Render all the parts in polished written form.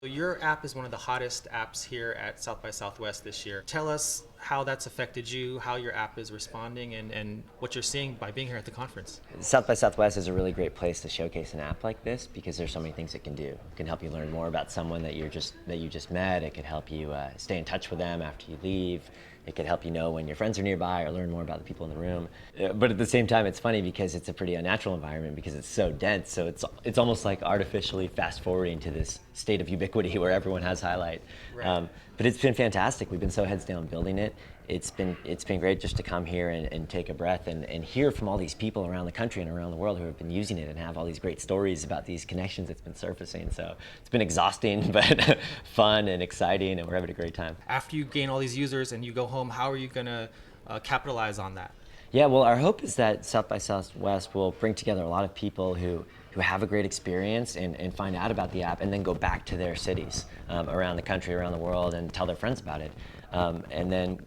Your app is one of the hottest apps here at South by Southwest this year. Tell us how that's affected you, how your app is responding, and what you're seeing by being here at the conference. South by Southwest is a really great place to showcase an app like this because there's so many things it can do. It can help you learn more about someone that you just met. It could help you stay in touch with them after you leave. It could help you know when your friends are nearby or learn more about the people in the room. But at the same time, it's funny because it's a pretty unnatural environment because it's so dense. So it's almost like artificially fast forwarding to this state of ubiquity where everyone has highlight. Right. But it's been fantastic. We've been so heads down building it. It's been great just to come here and take a breath and hear from all these people around the country and around the world who have been using it and have all these great stories about these connections that's been surfacing. So it's been exhausting, but fun and exciting, and we're having a great time. After you gain all these users and you go home, how are you going to capitalize on that? Yeah, well, our hope is that South by Southwest will bring together a lot of people who have a great experience and find out about the app and then go back to their cities around the country, around the world, and tell their friends about it. And then,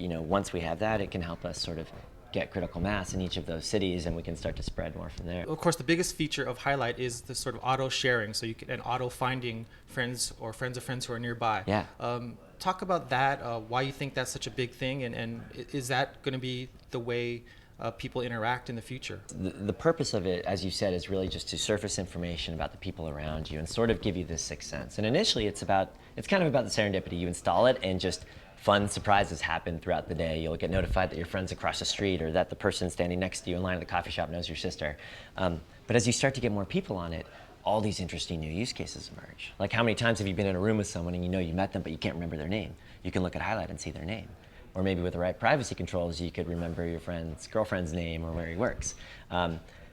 once we have that, it can help us sort of get critical mass in each of those cities, and we can start to spread more from there. Of course, the biggest feature of Highlight is the sort of auto sharing, so you can and auto finding friends or friends of friends who are nearby. Yeah. Talk about that. Why you think that's such a big thing, and is that going to be the way people interact in the future? The purpose of it, as you said, is really just to surface information about the people around you and sort of give you this sixth sense. And initially, it's kind of about the serendipity. You install it, and just fun surprises happen throughout the day. You'll get notified that your friend's across the street or that the person standing next to you in line at the coffee shop knows your sister. But as you start to get more people on it, all these interesting new use cases emerge. Like, how many times have you been in a room with someone and you met them but you can't remember their name? You can look at Highlight and see their name. Or maybe with the right privacy controls, you could remember your friend's girlfriend's name or where he works.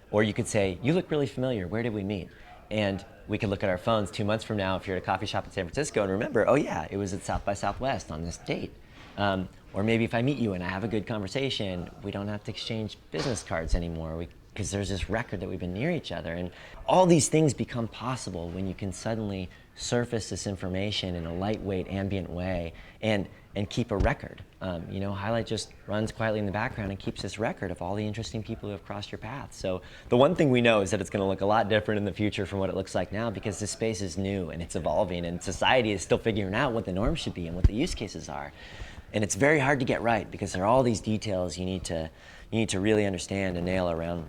Or you could say, you look really familiar, where did we meet? And we could look at our phones 2 months from now if you're at a coffee shop in San Francisco and remember, oh yeah, it was at South by Southwest on this date. Or maybe if I meet you and I have a good conversation, we don't have to exchange business cards anymore because there's this record that we've been near each other. And all these things become possible when you can suddenly surface this information in a lightweight, ambient way and keep a record. Highlight just runs quietly in the background and keeps this record of all the interesting people who have crossed your path. So the one thing we know is that it's going to look a lot different in the future from what it looks like now because this space is new and it's evolving and society is still figuring out what the norms should be and what the use cases are. And it's very hard to get right because there are all these details you need to really understand and nail around,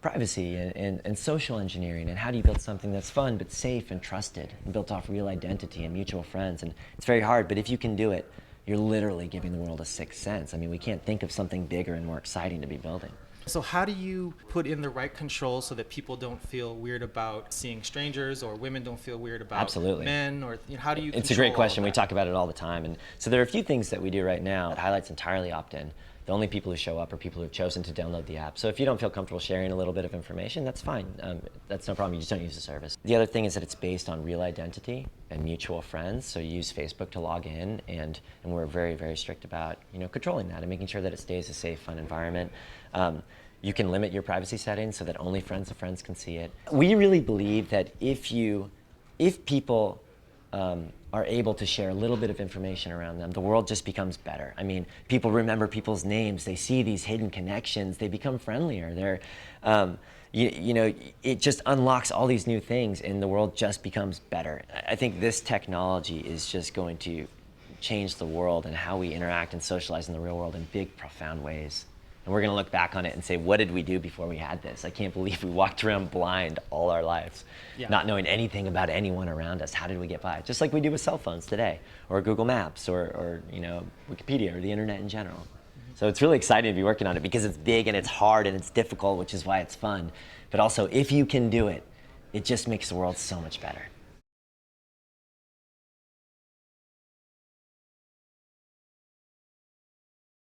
privacy and social engineering, and how do you build something that's fun but safe and trusted and built off real identity and mutual friends. And it's very hard, but if you can do it, you're literally giving the world a sixth sense. I mean, we can't think of something bigger and more exciting to be building. So how do you put in the right controls so that people don't feel weird about seeing strangers, or women don't feel weird about Absolutely. men, or how do you It's a great question. We talk about it all the time. And so there are a few things that we do right now. Highlight's entirely opt-in. The only people who show up are people who have chosen to download the app. So if you don't feel comfortable sharing a little bit of information, that's fine. That's no problem. You just don't use the service. The other thing is that it's based on real identity and mutual friends. So you use Facebook to log in, and we're very, very strict about controlling that and making sure that it stays a safe, fun environment. You can limit your privacy settings so that only friends of friends can see it. We really believe that if people are able to share a little bit of information around them, the world just becomes better. I mean, people remember people's names. They see these hidden connections. They become friendlier. It just unlocks all these new things, and the world just becomes better. I think this technology is just going to change the world and how we interact and socialize in the real world in big, profound ways. And we're going to look back on it and say, what did we do before we had this? I can't believe we walked around blind all our lives, not knowing anything about anyone around us. How did we get by? Just like we do with cell phones today, or Google Maps, or Wikipedia, or the internet in general. Mm-hmm. So it's really exciting to be working on it because it's big and it's hard and it's difficult, which is why it's fun. But also, if you can do it, it just makes the world so much better.